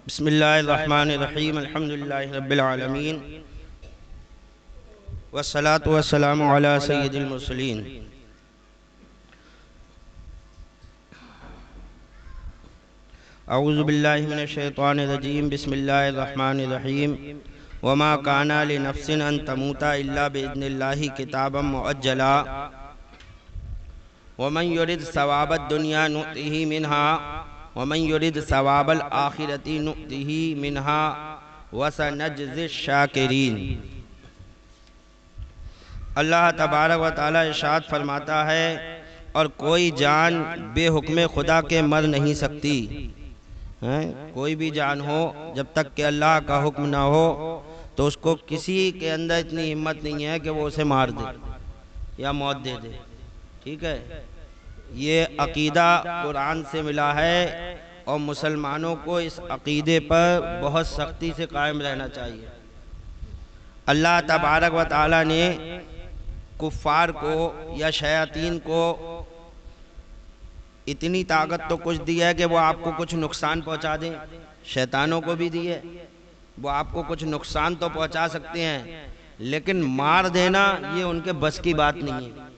بسم اللہ الرحمن الرحیم الحمدللہ رب العالمین والصلاة والسلام علی سید المرسلین اعوذ باللہ من الشیطان الرجیم بسم اللہ الرحمن الرحیم وما کان لنفس ان تموت الا باذن اللہ کتابا مؤجلا ومن یرد ثواب الدنیا نؤتہ منہا ومن یرد ثواب الآخرۃ نؤتہ منہا وسنجزی الشاکرین۔ اللہ تبارک و تعالی ارشاد فرماتا ہے اور کوئی جان بے حکم خدا کے مر نہیں سکتی۔ کوئی بھی جان ہو جب تک کہ اللہ کا حکم نہ ہو تو اس کو کسی کے اندر اتنی ہمت نہیں ہے کہ وہ اسے مار دے یا موت دے دے، ٹھیک ہے؟ یہ عقیدہ قرآن سے ملا ہے اور مسلمانوں کو اس عقیدے پر بہت سختی سے قائم رہنا چاہیے۔ اللہ تبارک و تعالی نے کفار کو یا شیاطین کو اتنی طاقت تو کچھ دی ہے کہ وہ آپ کو کچھ نقصان پہنچا دیں، شیطانوں کو بھی دی ہے، وہ آپ کو کچھ نقصان تو پہنچا سکتے ہیں لیکن مار دینا یہ ان کے بس کی بات نہیں ہے،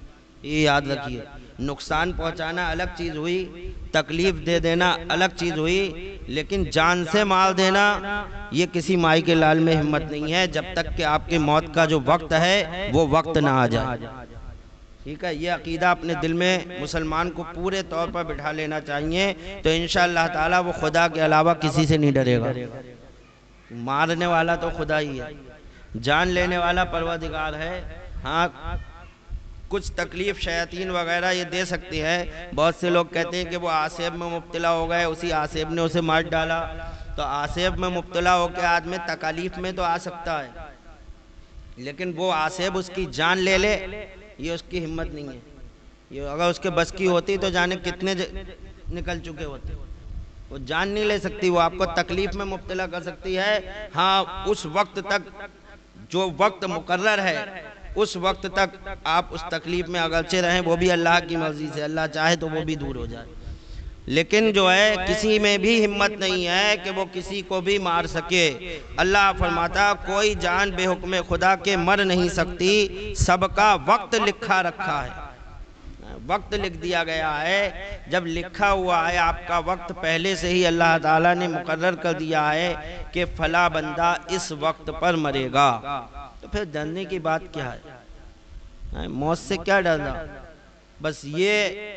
یہ یاد رکھیے۔ نقصان پہنچانا الگ چیز ہوئی، تکلیف دے دینا الگ چیز ہوئی، لیکن جان سے مار دینا یہ کسی مائی کے لال میں ہمت نہیں ہے جب تک کہ آپ کی موت کا جو وقت ہے وہ وقت نہ آ جائے، ٹھیک ہے؟ یہ عقیدہ اپنے دل میں مسلمان کو پورے طور پر بٹھا لینا چاہیے، تو انشاءاللہ تعالی وہ خدا کے علاوہ کسی سے نہیں ڈرے گا۔ مارنے والا تو خدا ہی ہے، جان لینے والا پروردگار ہے۔ ہاں کچھ تکلیف شیاطین وغیرہ یہ دے سکتی ہے۔ بہت سے لوگ کہتے ہیں کہ وہ آصیب میں مبتلا ہو گئے، اسی آصیب نے اسے مار ڈالا، تو آصیب میں مبتلا ہو کے آدمی تکالیف میں تو آ سکتا ہے لیکن وہ آصیب اس کی جان لے لے یہ اس کی ہمت نہیں ہے۔ یہ اگر اس کے بس کی ہوتی تو جانے کتنے نکل چکے ہوتے، وہ جان نہیں لے سکتی، وہ آپ کو تکلیف میں مبتلا کر سکتی ہے۔ ہاں اس وقت تک جو وقت مقرر ہے اس وقت تک آپ اس تکلیف میں اگرچہ رہیں، وہ بھی اللہ کی مرضی سے، اللہ چاہے تو وہ بھی دور ہو جائے، لیکن جو ہے کسی میں بھی ہمت نہیں ہے کہ وہ کسی کو بھی مار سکے۔ اللہ فرماتا کوئی جان بے حکم خدا کے مر نہیں سکتی، سب کا وقت لکھا رکھا ہے، وقت لکھ دیا گیا ہے۔ جب لکھا ہوا ہے آپ کا وقت پہلے سے ہی اللہ تعالیٰ نے مقرر کر دیا ہے کہ فلاں بندہ اس وقت پر مرے گا، تو پھر ڈرنے کی بات کیا ہے؟ موت سے کیا ڈرنا؟ بس یہ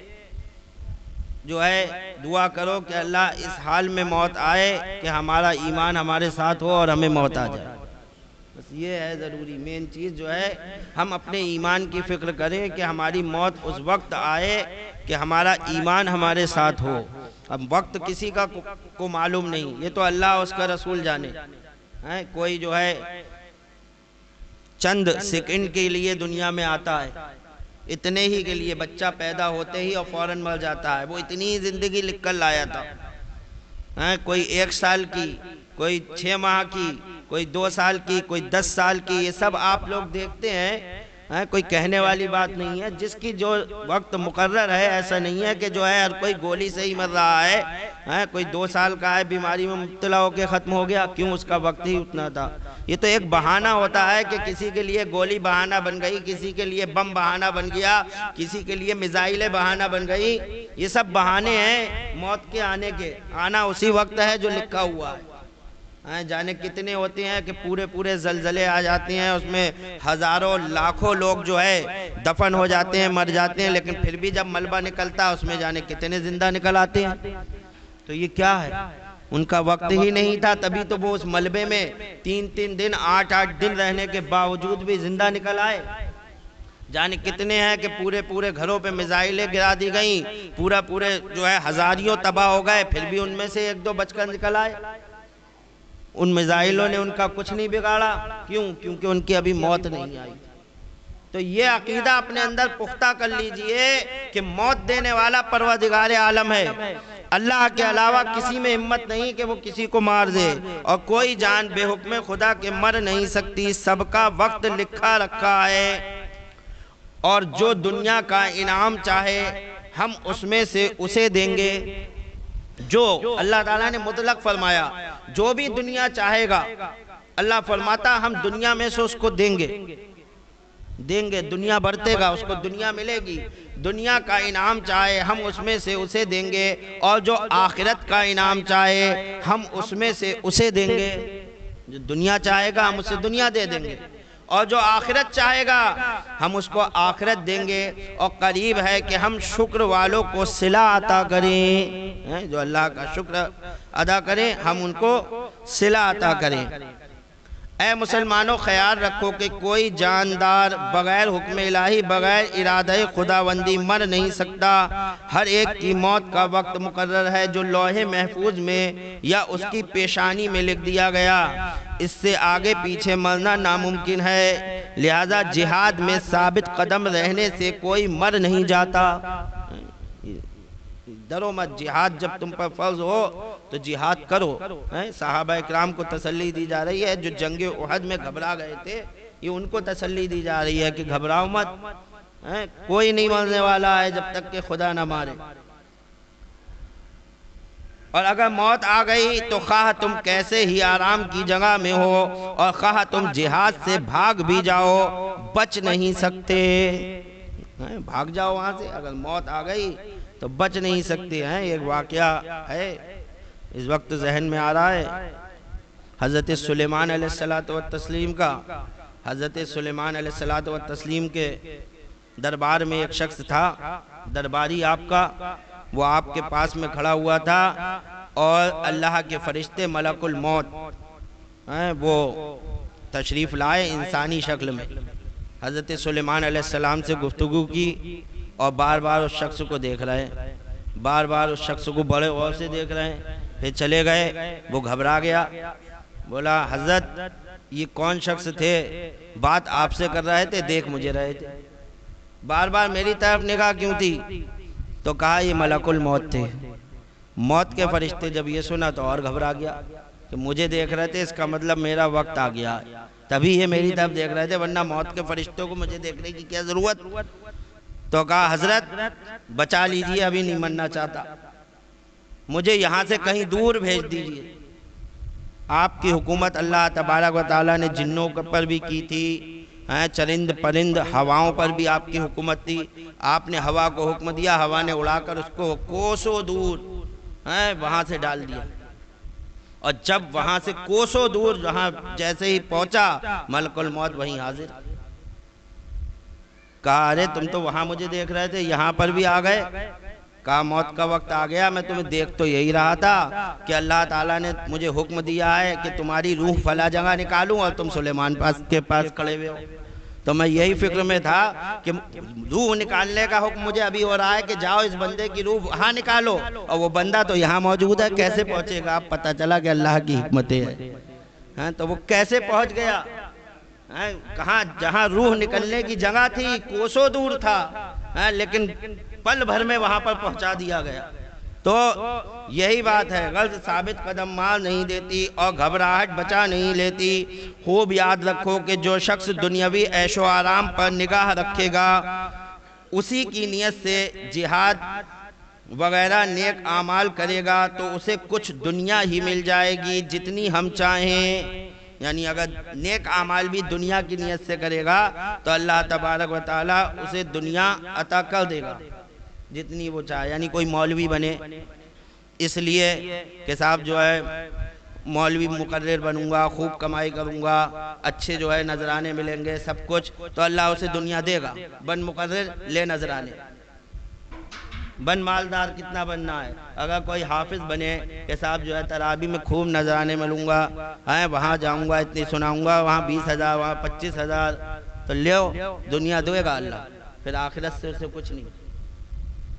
جو ہے دعا کرو کہ اللہ اس حال میں موت آئے کہ ہمارا ایمان ہمارے ساتھ ہو اور ہمیں موت آ جائے، بس یہ ہے ضروری مین چیز جو ہے۔ ہم اپنے ایمان کی فکر کریں کہ ہماری موت اس وقت آئے کہ ہمارا ایمان ہمارے ساتھ ہو۔ اب وقت کسی کا کو معلوم نہیں، یہ تو اللہ اس کا رسول جانے۔ کوئی جو ہے چند سیکنڈ کے لیے دنیا میں آتا ہے، اتنے ہی کے لیے، بچہ پیدا ہوتے ہی اور فوراً مر جاتا ہے، وہ اتنی زندگی لکھ کر لایا تھا۔ کوئی 1 سال کی، کوئی 6 ماہ کی، کوئی 2 سال کی، کوئی 10 سال کی، یہ سب آپ لوگ دیکھتے ہیں، کوئی کہنے والی بات نہیں ہے۔ جس کی جو وقت مقرر ہے، ایسا نہیں ہے کہ جو ہے ہر کوئی گولی سے ہی مر رہا ہے، کوئی 2 سال کا ہے بیماری میں مبتلا ہو کے ختم ہو گیا، کیوں؟ اس کا وقت ہی اتنا تھا۔ یہ تو ایک بہانہ ہوتا ہے کہ کسی کے لیے گولی بہانہ بن گئی، کسی کے لیے بم بہانہ بن گیا، کسی کے لیے میزائلیں بہانہ بن گئی، یہ سب بہانے ہیں موت کے آنے کے۔ آنا اسی وقت ہے جو لکھا ہوا ہے۔ جانے کتنے ہوتے ہیں کہ پورے زلزلے آ جاتے ہیں، اس میں ہزاروں لاکھوں لوگ جو ہے دفن ہو جاتے ہیں، مر جاتے ہیں، لیکن پھر بھی جب ملبہ نکلتا ہے اس میں جانے کتنے زندہ نکل آتے ہیں۔ تو یہ کیا ہے؟ ان کا وقت ہی نہیں تھا، تبھی تو وہ اس ملبے میں 3 دن 8 دن رہنے کے باوجود بھی زندہ نکل آئے۔ جانے کتنے ہیں کہ پورے گھروں پہ میزائلیں گرا دی گئیں، پورے جو ہے ہزاریوں تباہ ہو گئے، پھر بھی ان میں سے 1-2 بچ کر نکل آئے۔ ان میزائلوں نے ان کا کچھ نہیں بگاڑا، کیوں؟ کیونکہ ان کی ابھی موت نہیں آئی۔ تو یہ عقیدہ اپنے اندر پختہ کر لیجئے کہ موت دینے والا پروردگار عالم ہے، اللہ کے علاوہ کسی میں ہمت نہیں کہ وہ کسی کو مار دے، اور کوئی جان بے حکم خدا کے مر نہیں سکتی، سب کا وقت لکھا رکھا ہے، اور جو دنیا کا انعام چاہے ہم اس میں سے اسے دیں گے۔ جو اللہ تعالیٰ نے مطلق فرمایا جو بھی دنیا چاہے گا اللہ فرماتا ہم دنیا میں سے اس کو دیں گے، دنیا برتے گا، اس کو دنیا ملے گی، دنیا کا انعام چاہے ہم اس میں سے اسے دیں گے، اور جو آخرت کا انعام چاہے ہم اس میں سے اسے دیں گے۔ جو دنیا چاہے گا ہم اسے دنیا دے دیں گے، اور جو آخرت چاہے گا ہم اس کو آخرت دیں گے، اور قریب ہے کہ ہم شکر والوں کو صلہ عطا کریں، جو اللہ کا شکر ادا کریں ہم ان کو صلہ عطا کریں۔ اے مسلمانوں خیال رکھو کہ کوئی جاندار بغیر حکم الہی، بغیر ارادہ خداوندی مر نہیں سکتا۔ ہر ایک کی موت کا وقت مقرر ہے جو لوح محفوظ میں یا اس کی پیشانی میں لکھ دیا گیا، اس سے آگے پیچھے مرنا ناممکن ہے، لہذا جہاد میں ثابت قدم رہنے سے کوئی مر نہیں جاتا۔ ڈرو مت، جہاد جب تم پر فرض ہو تو جہاد کرو۔ صحابہ اکرام کو تسلی دی جا رہی ہے، جو جنگ احد میں گھبرا گئے تھے یہ ان کو تسلی دی جا رہی ہے کہ گھبراؤ مت، کوئی نہیں مرنے والا ہے جب تک کہ خدا نہ مارے، اور اگر موت آ گئی تو خواہ تم کیسے ہی آرام کی جگہ میں ہو اور خواہ تم جہاد سے بھاگ بھی جاؤ بچ نہیں سکتے۔ بھاگ جاؤ وہاں سے، اگر موت آ گئی تو بچ نہیں سکتے ہیں۔ ایک واقعہ ہے اس وقت ذہن میں آ رہا ہے، حضرت سلیمان علیہ السلام کا۔ حضرت سلیمان علیہ السلام کے دربار میں ایک شخص تھا، درباری آپ کا، وہ آپ کے پاس میں کھڑا ہوا تھا، اور اللہ کے فرشتے ملک الموت وہ تشریف لائے انسانی شکل میں، حضرت سلیمان علیہ السلام سے گفتگو کی، اور بار بار اس شخص کو دیکھ رہے ہیں، بار بار اس شخص کو بڑے غور سے دیکھ رہے ہیں، پھر چلے گئے۔ وہ گھبرا گیا، بولا حضرت یہ کون شخص تھے؟ بات آپ سے کر رہے تھے، دیکھ مجھے رہے تھے، بار بار میری طرف نگاہ کیوں تھی؟ تو کہا یہ ملک الموت تھے۔ موت کے فرشتے جب یہ سنا تو اور گھبرا گیا کہ مجھے دیکھ رہے تھے، اس کا مطلب میرا وقت آ گیا، تبھی یہ میری طرف دیکھ رہے تھے، ورنہ موت کے فرشتوں کو مجھے دیکھنے کی کیا ضرورت؟ تو کہا حضرت بچا لیجئے، ابھی نہیں مرنا چاہتا، مجھے یہاں سے کہیں دور بھیج دیجئے۔ آپ کی حکومت اللہ تبارک و تعالیٰ نے جنوں پر بھی کی تھی، چرند پرند ہواؤں پر بھی آپ کی حکومت تھی، آپ نے ہوا کو حکم دیا، ہوا نے اڑا کر اس کو کوسوں دور وہاں سے ڈال دیا، اور جب وہاں سے کوسوں دور جہاں جیسے ہی پہنچا ملک الموت وہیں حاضر۔ کہا ارے تم تو وہاں مجھے دیکھ رہے تھے، یہاں پر بھی آ گئے؟ کہا موت کا وقت آ گیا، میں تمہیں دیکھ تو یہی رہا تھا کہ اللہ تعالیٰ نے مجھے حکم دیا ہے کہ تمہاری روح فلاں جگہ نکالوں، اور تم سلیمان کے پاس کھڑے ہوئے ہو، تو میں یہی فکر میں تھا کہ روح نکالنے کا حکم مجھے ابھی ہو رہا ہے کہ جاؤ اس بندے کی روح وہاں نکالو، اور وہ بندہ تو یہاں موجود ہے، کیسے پہنچے گا؟ اب پتہ چلا کہ اللہ کی حکمتیں ہیں، تو وہ کیسے پہنچ گیا؟ کہاں جہاں روح نکلنے کی جگہ تھی کوسوں دور تھا، لیکن پل بھر میں وہاں پر پہنچا دیا گیا۔ تو یہی بات ہے، غرض ثابت قدم مار نہیں دیتی اور گھبراہٹ بچا نہیں لیتی۔ خوب یاد رکھو کہ جو شخص دنیاوی عیش و آرام پر نگاہ رکھے گا، اسی کی نیت سے جہاد وغیرہ نیک اعمال کرے گا تو اسے کچھ دنیا ہی مل جائے گی جتنی ہم چاہیں، یعنی اگر نیک اعمال بھی دنیا کی نیت سے کرے گا تو اللہ تبارک و تعالیٰ اسے دنیا عطا کر دے گا جتنی وہ چاہے۔ یعنی کوئی مولوی بنے اس لیے کہ صاحب جو ہے مولوی مقرر بنوں گا، خوب کمائی کروں گا، اچھے جو ہے نذرانے ملیں گے، سب کچھ، تو اللہ اسے دنیا دے گا۔ بن مقرر، لے نذرانے، بن مالدار، کتنا بننا ہے؟ اگر کوئی حافظ بنے کہ صاحب جو ہے تراویح میں خوب نذرانے ملوں گا، وہاں جاؤں گا، اتنی سناؤں گا، وہاں 20,000، وہاں 25,000، تو لیو دنیا دے گا اللہ، پھر آخرت سے اسے کچھ نہیں،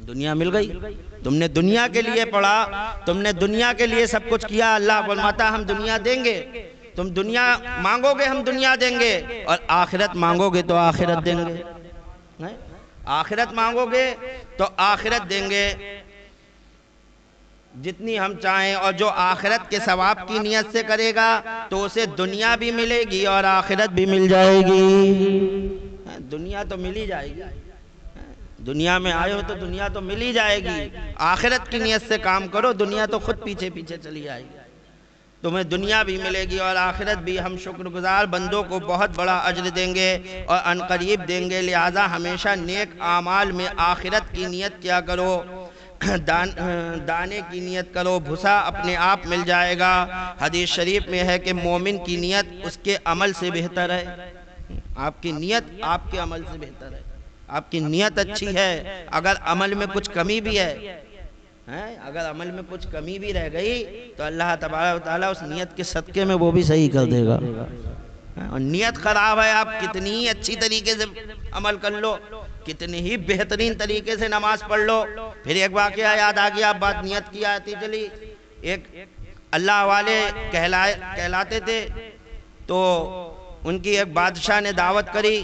دنیا مل گئی۔ تم نے دنیا کے لیے پڑھا، تم نے دنیا کے لیے سب کچھ کیا، اللہ فرماتا ہم دنیا دیں گے، تم دنیا مانگو گے ہم دنیا دیں گے، اور آخرت مانگو گے تو آخرت دیں گے، آخرت مانگو گے تو آخرت دیں گے جتنی ہم چاہیں، اور جو آخرت کے ثواب کی نیت سے کرے گا تو اسے دنیا بھی ملے گی اور آخرت بھی مل جائے گی۔ دنیا تو مل ہی جائے گی، دنیا میں آئے ہو تو دنیا تو مل ہی جائے گی، آخرت کی نیت سے کام کرو، دنیا تو خود پیچھے پیچھے چلی جائے گی۔ تمہیں دنیا بھی ملے گی اور آخرت بھی. ہم شکر گزار بندوں کو بہت بڑا اجر دیں گے اور عنقریب دیں گے. لہٰذا ہمیشہ نیک اعمال میں آخرت کی نیت کیا کرو, دانے کی نیت کرو, بھسا اپنے آپ مل جائے گا. حدیث شریف میں ہے کہ مومن کی نیت اس کے عمل سے بہتر ہے. آپ کی نیت آپ کے عمل سے بہتر ہے. آپ کی نیت اچھی ہے, اگر عمل میں کچھ کمی بھی ہے, اگر عمل میں کچھ کمی بھی رہ گئی تو اللہ تبارک و تعالیٰ اس نیت کے صدقے میں وہ بھی صحیح کر دے گا. اور نیت خراب ہے, آپ کتنی ہی اچھی طریقے سے عمل کر لو, کتنی ہی بہترین طریقے سے نماز پڑھ لو, پھر ایک واقعہ یاد آ گیا, بات نیت کی آتی چلی. ایک اللہ والے کہلاتے تھے, تو ان کی ایک بادشاہ نے دعوت کری.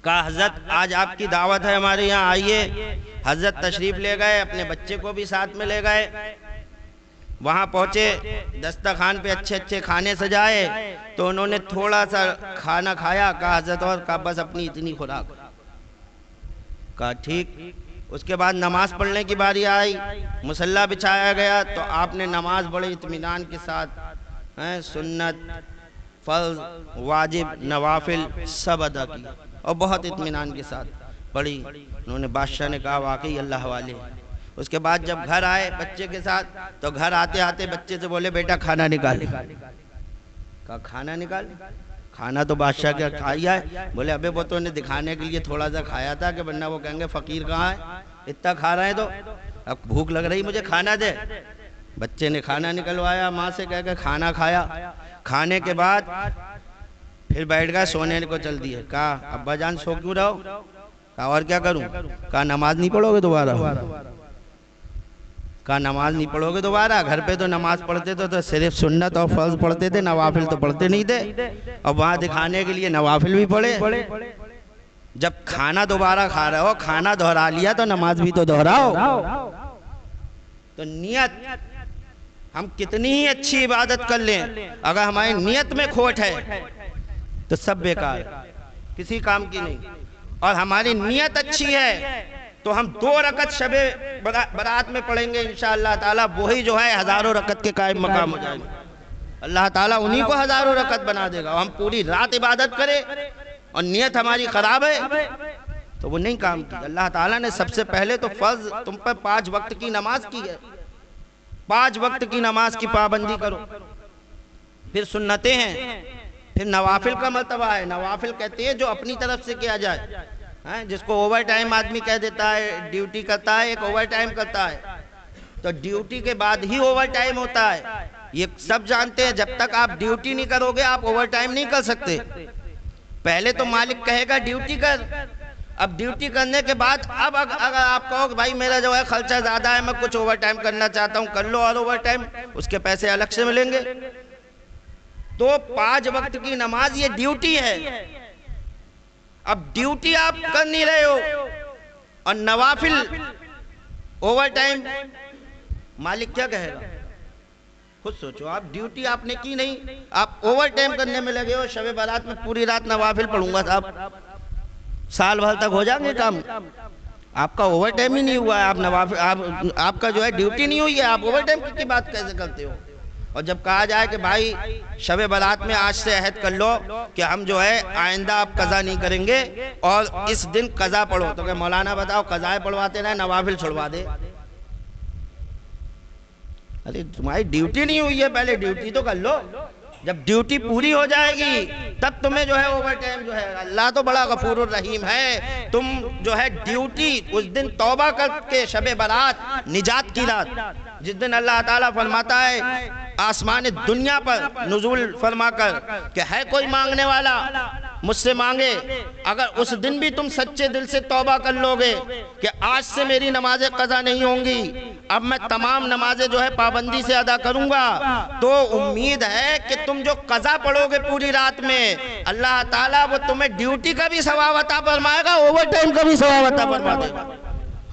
کہا حضرت آج آپ کی دعوت ہے ہمارے یہاں, آئیے. حضرت تشریف لے گئے, اپنے بچے کو بھی ساتھ میں لے گئے. وہاں پہنچے, دسترخوان پہ اچھے اچھے کھانے سجائے, تو انہوں نے تھوڑا سا کھانا کھایا. کہا حضرت اور, کہا بس اپنی اتنی خوراک. کہا ٹھیک. اس کے بعد نماز پڑھنے کی باری آئی, مصلی بچھایا گیا, تو آپ نے نماز بڑے اطمینان کے ساتھ سنت, فرض, واجب, نوافل سب ادا کی اور بہت اطمینان کے ساتھ پڑھی. انہوں نے, بادشاہ نے کہا واقعی اللہ والے. اس کے بعد جب گھر آئے بچے کے ساتھ, تو گھر آتے آتے بچے سے بولے بیٹا کھانا نکال. کہا کھانا نکال, کھانا تو بادشاہ کا کھایا ہے. بولے ابے وہ تو انہیں دکھانے کے لیے تھوڑا سا کھایا تھا, کہ ورنہ وہ کہیں گے فقیر کہاں ہے, اتنا کھا رہے ہیں, تو اب بھوک لگ رہی مجھے, کھانا دے. بچے نے کھانا نکلوایا, ماں سے کہہ کے کھانا کھایا. کھانے کے بعد پھر بیٹھ گئے, سونے کو چل دیے. کہا ابا جان سو کیوں رہو؟ کہا اور کیا کروں؟ کہا نماز نہیں پڑھو گے دوبارہ؟ کہا نماز نہیں پڑھو گے دوبارہ؟ گھر پہ تو نماز پڑھتے تو صرف سنت اور فرض پڑھتے تھے, نوافل تو پڑھتے نہیں تھے, اور وہاں دکھانے کے لیے نوافل بھی پڑھے. جب کھانا دوبارہ کھا رہے ہو, کھانا دہرا لیا تو نماز بھی تو دہراؤ. تو نیت, ہم کتنی ہی اچھی عبادت کر لیں, اگر ہماری نیت میں کھوٹ ہے تو سب بیکار, کسی کام کی نہیں. اور ہماری نیت اچھی ہے تو ہم 2 رکعت شب برات میں پڑھیں گے انشاءاللہ تعالیٰ, وہی جو ہے ہزاروں رکعت کے قائم مقام ہو جائیں گے. اللہ تعالیٰ انہی کو ہزاروں رکعت بنا دے گا. ہم پوری رات عبادت کریں اور نیت ہماری خراب ہے تو وہ نہیں کام کی. اللہ تعالیٰ نے سب سے پہلے تو فرض تم پر 5 وقت کی نماز کی ہے, 5 وقت کی نماز کی پابندی کرو. پھر سنتیں ہیں, پھر نوافل کا مرتبہ ہے. نوافل کہتے ہیں جو اپنی طرف سے کیا جائے, جس کو اوور ٹائم آدمی کہہ دیتا ہے, ڈیوٹی کرتا ہے, ایک اوور ٹائم کرتا ہے, تو ڈیوٹی کے بعد ہی اوور ٹائم ہوتا ہے. یہ سب جانتے ہیں, جب تک آپ ڈیوٹی نہیں کرو گے آپ اوور ٹائم نہیں کر سکتے. پہلے تو مالک کہے گا ڈیوٹی کر, اب ڈیوٹی کرنے کے بعد اب اگر آپ کہو کہ بھائی میرا جو ہے خرچہ زیادہ ہے, میں کچھ اوور ٹائم کرنا چاہتا ہوں, کر لو, اور اوور ٹائم اس کے پیسے الگ سے ملیں گے. تو 5 وقت کی نماز یہ ڈیوٹی ہے. اب ڈیوٹی آپ کر نہیں رہے ہو اور نوافل اوور ٹائم, مالک کیا کہے گا؟ خود سوچو, آپ ڈیوٹی آپ نے کی نہیں, آپ اوور ٹائم کرنے میں لگے ہو. شب برات میں پوری رات نوافل پڑھوں گا صاحب, سال بھر تک ہو جائیں گے کام. آپ کا اوور ٹائم ہی نہیں ہوا ہے, آپ نوافل, آپ کا جو ہے ڈیوٹی نہیں ہوئی ہے, آپ اوور ٹائم کی بات کیسے کرتے ہو؟ اور جب کہا جائے کہ بھائی شب برات میں آج سے عہد کر لو کہ ہم جو ہے آئندہ آپ قضا نہیں کریں گے اور اس دن قضا پڑھو, تو کہ مولانا بتاؤ قضائے پڑھواتے رہے, نوافل چھڑوا دے. ارے تمہاری ڈیوٹی نہیں ہوئی ہے, پہلے ڈیوٹی تو کر لو. جب ڈیوٹی پوری ہو جائے گی تب تمہیں جو ہے اوور ٹائم جو ہے. اللہ تو بڑا غفور الرحیم ہے, تم جو ہے ڈیوٹی اس دن توبہ کر کے شب برات نجات کی رات, جس دن اللہ تعالیٰ فرماتا ہے آسمان دنیا پر نزول فرما کر کہ ہے کوئی مانگنے والا مجھ سے مانگے, اگر اس دن بھی تم سچے دل سے توبہ کر لو گے کہ آج سے میری نمازیں قضا نہیں ہوں گی, اب میں تمام نمازیں جو ہے پابندی سے ادا کروں گا, تو امید ہے کہ تم جو قضا پڑھو گے پوری رات میں, اللہ تعالیٰ وہ تمہیں ڈیوٹی کا بھی ثواب عطا فرمائے گا, اوور ٹائم کا بھی ثواب عطا فرما دے گا.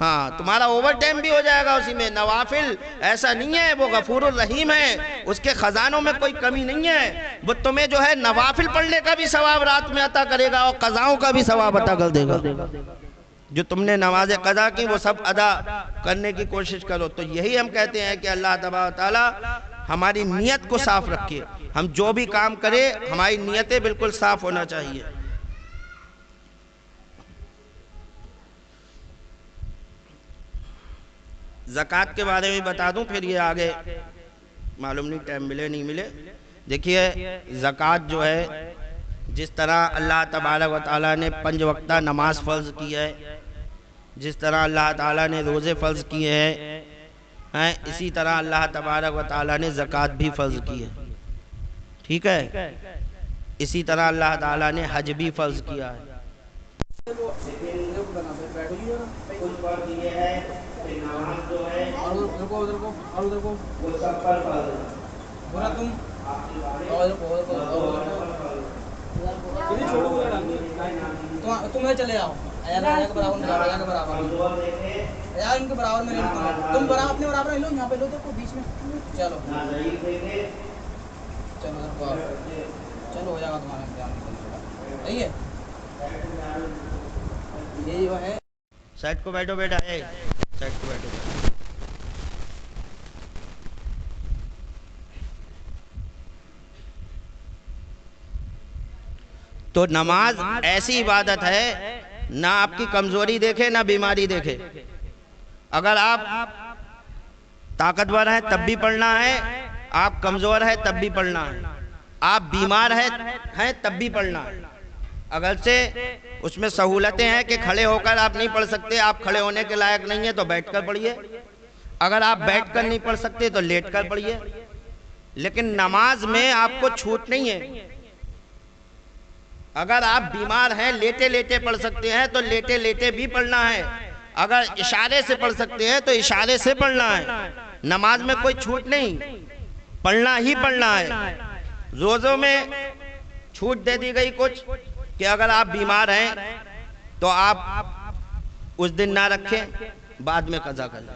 ہاں, تمہارا اوور ٹائم بھی ہو جائے گا اسی میں. نوافل ایسا نہیں ہے, وہ غفور الرحیم ہے, اس کے خزانوں میں کوئی کمی نہیں ہے, وہ تمہیں جو ہے نوافل پڑھنے کا بھی ثواب رات میں عطا کرے گا اور قضاؤں کا بھی ثواب عطا کر دے گا. جو تم نے نماز قضا کی وہ سب ادا کرنے کی کوشش کرو. تو یہی ہم کہتے ہیں کہ اللہ تبارک و تعالیٰ ہماری نیت کو صاف رکھیے. ہم جو بھی کام کرے ہماری نیتیں بالکل صاف ہونا چاہیے. زکوٰۃ کے بارے میں بتا دوں پھر یہ آگے معلوم نہیں ٹائم ملے نہیں ملے. دیکھیے زکوٰۃ جو ہے جس طرح اللہ تبارک و تعالیٰ نے 5 وقتہ نماز فرض کی ہے، جس طرح اللہ تعالیٰ نے روزے فرض کیے ہیں، اسی طرح اللہ تبارک و تعالیٰ نے زکوٰۃ بھی فرض کی ہے. ٹھیک ہے، اسی طرح اللہ تعالیٰ نے حج بھی فرض کیا ہے. تمہیں چلے آؤ یار ان کے برابر میں تم اپنے برابر لو، یہاں پہ لو تو بیچ میں. چلو چلو چلو ہو جائے گا تمہارا امتحان. صحیح ہے، یہ جو ہے سائڈ کو بیٹھو بیٹا، سائڈ کو بیٹھو. تو نماز ایسی عبادت ہے نہ آپ کی کمزوری دیکھے نہ بیماری دیکھے. اگر آپ طاقتور ہیں تب بھی پڑھنا ہے، آپ کمزور ہیں تب بھی پڑھنا ہے، آپ بیمار ہیں تب بھی پڑھنا ہے. اگرچہ اس میں سہولتیں ہیں کہ کھڑے ہو کر آپ نہیں پڑھ سکتے، آپ کھڑے ہونے کے لائق نہیں ہیں تو بیٹھ کر پڑھیے. اگر آپ بیٹھ کر نہیں پڑھ سکتے تو لیٹ کر پڑھیے. لیکن نماز میں آپ کو چھوٹ نہیں ہے. اگر آپ بیمار ہیں لیٹے لیٹے پڑھ سکتے ہیں تو لیٹے لیٹے بھی پڑھنا ہے. اگر اشارے سے پڑھ سکتے ہیں تو اشارے سے پڑھنا ہے. نماز میں کوئی چھوٹ نہیں، پڑھنا ہی پڑھنا ہے. روزوں میں چھوٹ دے دی گئی کچھ کہ اگر آپ بیمار ہیں تو آپ اس دن نہ رکھیں، بعد میں قضا کر لیں.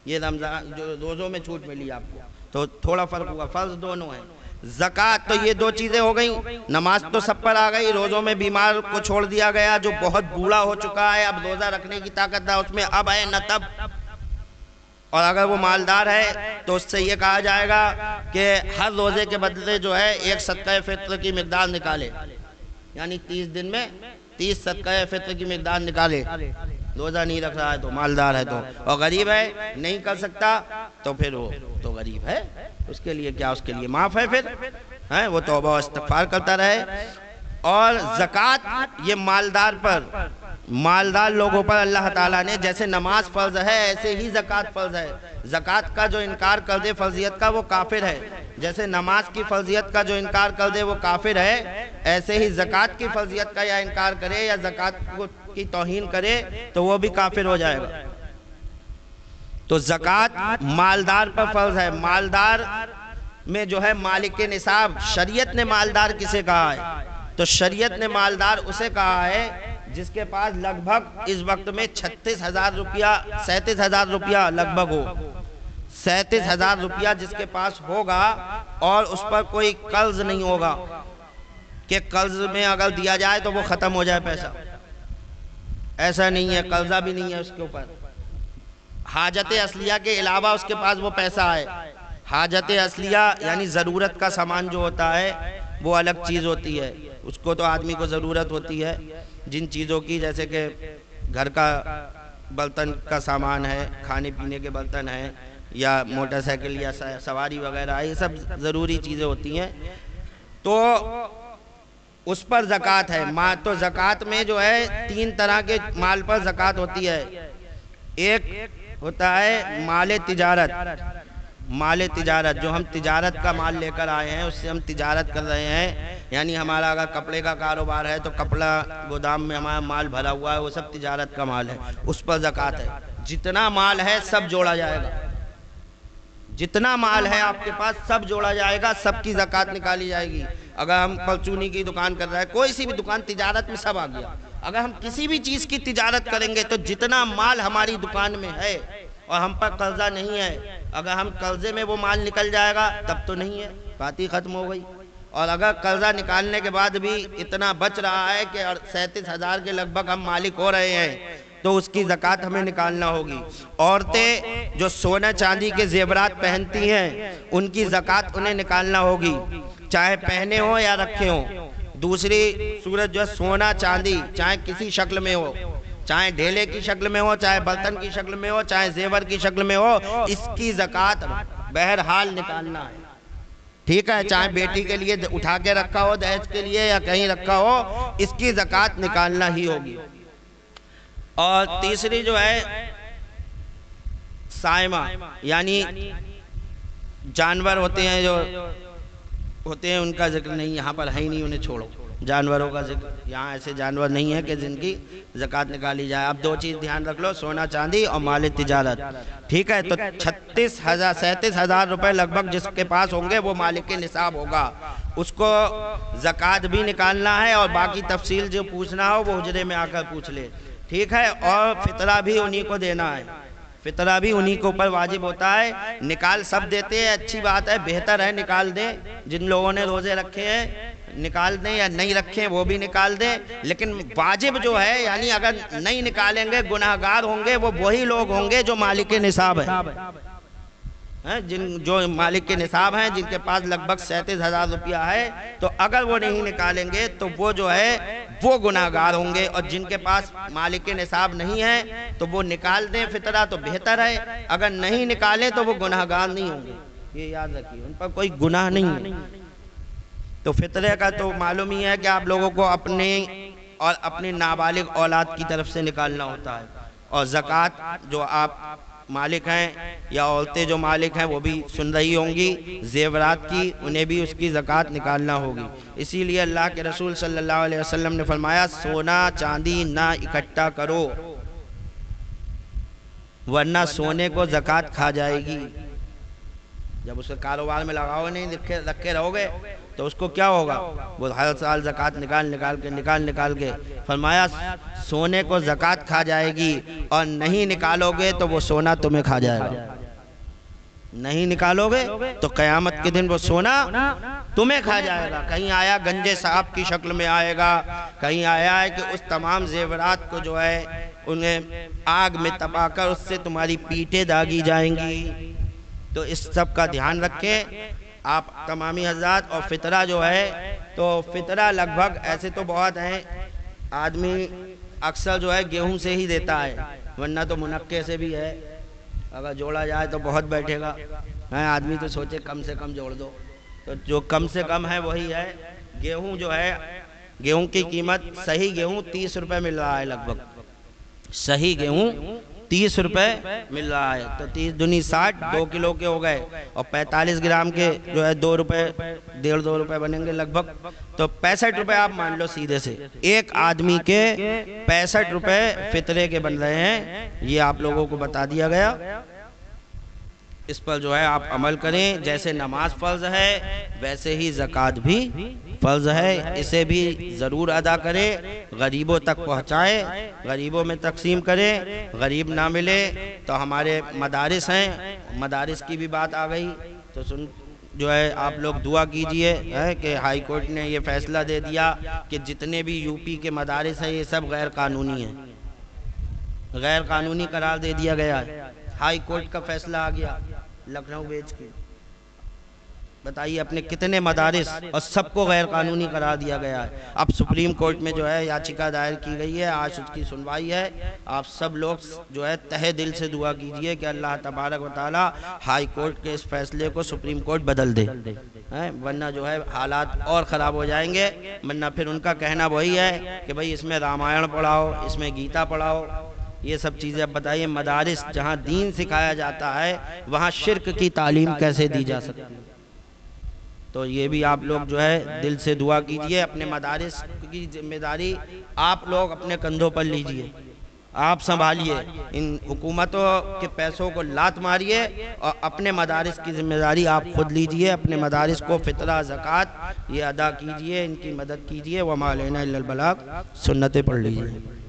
یہ رمضان جو روزوں میں چھوٹ ملی آپ کو تو تھوڑا فرق ہوا. فرض دونوں ہیں. زکوٰۃ تو یہ 2 چیزیں ہو گئیں. نماز تو سب پر آ گئی. روزوں میں بیمار کو چھوڑ دیا گیا جو بہت بوڑھا ہو چکا ہے، اب روزہ رکھنے کی طاقت نہ اس میں، اب ہے نہ تب. اور اگر وہ مالدار ہے تو اس سے یہ کہا جائے گا کہ ہر روزے کے بدلے جو ہے 1 صدقہ فطر کی مقدار نکالے، یعنی 30 دن میں 30 صدقہ فطر کی مقدار نکالے. روزہ نہیں رکھ رہا ہے تو مالدار ہے تو، اور غریب ہے نہیں کر سکتا تو پھر وہ تو غریب ہے، اس کے لیے کیا، اس کے لیے معاف ہے پھر، وہ توبہ و استغفار کرتا رہے. اور زکوٰۃ یہ مالدار لوگوں پر اللہ تعالیٰ نے جیسے نماز فرض ہے ایسے ہی زکوٰۃ فرض ہے. زکوٰۃ کا جو انکار کر دے فرضیت کا وہ کافر ہے. جیسے نماز کی فرضیت کا جو انکار کر دے وہ کافر ہے، ایسے ہی زکوٰۃ کی فرضیت کا یا انکار کرے یا زکوٰۃ کی توہین کرے تو وہ بھی کافر ہو جائے گا. تو زکوٰۃ مالدار پر فرض ہے. مالدار میں جو ہے مالک نصاب، شریعت نے مالدار کسے کہا ہے؟ تو شریعت نے مالدار اسے کہا ہے جس کے پاس لگ بھگ اس وقت میں 36,000 روپیہ 37,000 روپیہ لگ بھگ ہو. 37,000 روپیہ جس کے پاس ہوگا اور اس پر کوئی قرض نہیں ہوگا کہ قرض میں اگر دیا جائے تو وہ ختم ہو جائے پیسہ. ایسا نہیں ہے، قرضہ بھی نہیں ہے اس کے اوپر. حاجت اصلیہ کے علاوہ اس کے پاس وہ پیسہ ہے. حاجت اصلیہ یعنی ضرورت کا سامان جو ہوتا ہے وہ الگ چیز ہوتی ہے. اس کو تو آدمی کو ضرورت ہوتی ہے جن چیزوں کی، جیسے کہ گھر کا برتن کا سامان ہے، کھانے پینے کے برتن ہیں، یا موٹر سائیکل یا سواری وغیرہ، یہ سب ضروری چیزیں ہوتی ہیں. تو اس پر زکوٰۃ ہے. تو زکوٰۃ میں جو ہے 3 طرح کے مال پر زکوٰۃ ہوتی ہے. ایک ہوتا ہے مال تجارت. مال تجارت جو ہم تجارت کا مال لے کر آئے ہیں، اس سے ہم تجارت کر رہے ہیں، یعنی ہمارا اگر کپڑے کا کاروبار ہے تو کپڑا گودام میں ہمارا مال بھرا ہوا ہے، وہ سب تجارت کا مال ہے، اس پر زکوٰۃ ہے. جتنا مال ہے سب جوڑا جائے گا. جتنا مال ہے آپ کے پاس سب جوڑا جائے گا، سب کی زکوٰۃ نکالی جائے گی. اگر ہم پرچونی کی دکان کر رہے ہیں، کوئی سی بھی دکان، تجارت میں سب آ گیا. اگر ہم کسی بھی چیز کی تجارت کریں گے تو جتنا مال ہماری دکان میں ہے اور ہم پر قرضہ نہیں ہے، اگر ہم قرضے میں وہ مال نکل جائے گا تب تو نہیں ہے، بات ہی ختم ہو گئی. اور اگر قرضہ نکالنے کے بعد بھی اتنا بچ رہا ہے کہ 37,000 کے لگ بھگ ہم مالک ہو رہے ہیں، تو اس کی زکوٰۃ ہمیں نکالنا ہوگی۔ عورتیں جو سونا چاندی کے زیورات پہنتی ہیں ان کی زکوٰۃ انہیں نکالنا ہوگی، چاہے پہنے ہوں یا رکھے ہوں۔ دوسری صورت جو ہے سونا چاندی چاہے کسی شکل میں ہو، چاہے ڈھیلے کی شکل میں ہو، چاہے برتن کی شکل میں ہو، چاہے زیور کی شکل میں ہو، اس کی زکوٰۃ بہرحال نکالنا ہے، ٹھیک ہے؟ چاہے بیٹی کے لیے اٹھا کے رکھا ہو دہیج کے لیے یا کہیں رکھا ہو، اس کی زکوٰۃ نکالنا ہی ہوگی۔ اور تیسری جو ہے سائمہ، یعنی جانور ہوتے ہیں جو ہوتے ہیں، ان کا ذکر نہیں یہاں پر ہے ہی نہیں، انہیں چھوڑو، جانوروں کا ذکر یہاں ایسے جانور نہیں ہے کہ جن کی زکوٰۃ نکالی جائے۔ اب دو چیز دھیان رکھ لو، سونا چاندی اور مال تجارت، ٹھیک ہے؟ تو 37,000 روپے لگ بھگ جس کے پاس ہوں گے وہ مالک نصاب ہوگا، اس کو زکوٰۃ بھی نکالنا ہے، اور باقی تفصیل جو پوچھنا ہو وہ حجرے میں آ کر پوچھ لے، ٹھیک ہے؟ اور فطرہ بھی انہی کو دینا ہے، فطرہ بھی انہی کے اوپر واجب ہوتا ہے۔ نکال سب دیتے ہیں، اچھی بات ہے، بہتر ہے نکال دیں، جن لوگوں نے روزے رکھے ہیں نکال دیں، یا نہیں رکھے وہ بھی نکال دیں، لیکن واجب جو ہے یعنی اگر نہیں نکالیں گے گناہگار ہوں گے وہ وہی لوگ ہوں گے جو مالک نصاب ہیں، جو مالک کے نصاب ہیں، جن کے پاس لگ بھگ 37,000 روپیہ ہے، تو اگر وہ نہیں نکالیں گے تو وہ جو ہے وہ گناہگار ہوں گے، اور جن کے پاس مالک کے نصاب نہیں ہے تو وہ نکال دیں فطرہ تو بہتر ہے، اگر نہیں نکالیں تو وہ گناہگار نہیں ہوں گے، یہ یاد رکھیے، ان پر کوئی گناہ نہیں ہے۔ تو فطرے کا تو معلوم ہی ہے کہ آپ لوگوں کو اپنے اور اپنے نابالغ اولاد کی طرف سے نکالنا ہوتا ہے، اور زکوٰۃ جو آپ مالک ہیں یا عورتیں جو مالک ہیں وہ بھی سن رہی ہوں گی زیورات کی، انہیں بھی اس کی زکوٰۃ نکالنا ہوگی۔ اسی لیے اللہ کے رسول صلی اللہ علیہ وسلم نے فرمایا سونا چاندی نہ اکٹھا کرو ورنہ سونے کو زکوٰۃ کھا جائے گی۔ جب اسے کاروبار میں لگاؤ نہیں رکھے رہو گے تو اس کو کیا ہوگا؟ وہ ہر سال زکوٰۃ نکال کے فرمایا سونے کو زکوٰۃ کھا جائے گی، اور نہیں نکالو گے تو وہ سونا تمہیں کھا جائے گا، نہیں نکالو گے تو قیامت کے دن وہ سونا تمہیں کھا جائے گا۔ کہیں آیا گنجے صاحب کی شکل میں آئے گا، کہیں آیا ہے کہ اس تمام زیورات کو جو ہے انہیں آگ میں تپا کر اس سے تمہاری پیٹیں داغی جائیں گی۔ تو اس سب کا دھیان رکھیں آپ تمامی حضرات۔ اور فطرہ جو ہے تو فطرہ لگ بھگ ایسے تو بہت ہیں، آدمی اکثر جو ہے گیہوں سے ہی دیتا ہے، ورنہ تو منقے سے بھی ہے، اگر جوڑا جائے تو بہت بیٹھے گا، آدمی تو سوچے کم سے کم جوڑ دو، تو جو کم سے کم ہے وہی ہے۔ گیہوں جو ہے، گیہوں کی قیمت صحیح گیہوں 30 روپے مل رہا ہے، لگ بھگ صحیح گیہوں 30 روپے مل رہا ہے، تو 30 دونی 60، 2 کلو کے ہو گئے، اور 45 گرام کے جو ہے 2 روپے 1.5-2 روپے بنیں گے لگ بھگ، تو 65 روپے آپ مان لو سیدھے سے، ایک آدمی کے 65 روپے فطرے کے بن رہے ہیں، یہ آپ لوگوں کو بتا دیا گیا۔ اس پر جو ہے آپ عمل کریں، جیسے نماز فرض ہے ویسے ہی زکوٰۃ بھی فرض ہے، اسے بھی ضرور ادا کریں، غریبوں تک پہنچائیں، غریبوں میں تقسیم کریں، غریب نہ ملے تو ہمارے مدارس ہیں، مدارس کی بھی بات آ گئی تو جو ہے آپ لوگ دعا کیجئے کہ ہائی کورٹ نے یہ فیصلہ دے دیا کہ جتنے بھی یو پی کے مدارس ہیں یہ سب غیر قانونی ہیں، غیر قانونی قرار دے دیا گیا ہے، ہائی کورٹ کا فیصلہ آ گیا لکھنؤ بیچ کے، بتائیے اپنے کتنے مدارس، اور سب کو غیر قانونی قرار دیا گیا ہے۔ اب سپریم کورٹ میں جو ہے یاچکا دائر کی گئی ہے، آج اس کی سنوائی ہے، آپ سب لوگ جو ہے تہہ دل سے دعا کیجئے کہ اللہ تبارک و تعالی ہائی کورٹ کے اس فیصلے کو سپریم کورٹ بدل دے، ورنہ جو ہے حالات اور خراب ہو جائیں گے، ورنہ پھر ان کا کہنا وہی ہے کہ بھئی اس میں رامائن پڑھاؤ، اس میں گیتا پڑھاؤ، یہ سب چیزیں۔ اب بتائیے مدارس جہاں دین سکھایا جاتا ہے وہاں شرک کی تعلیم کیسے دی جا سکتی ہے؟ تو یہ بھی آپ لوگ جو ہے دل سے دعا کیجئے، اپنے مدارس کی ذمہ داری آپ لوگ اپنے کندھوں پر لیجئے، آپ سنبھالیے، ان حکومتوں کے پیسوں کو لات ماریے، اور اپنے مدارس کی ذمہ داری آپ خود لیجئے، اپنے مدارس کو فطرہ زکوٰۃ یہ ادا کیجئے، ان کی مدد کیجئے۔ وما علینا الا البلاغ، سنتیں پڑھ لیجئے۔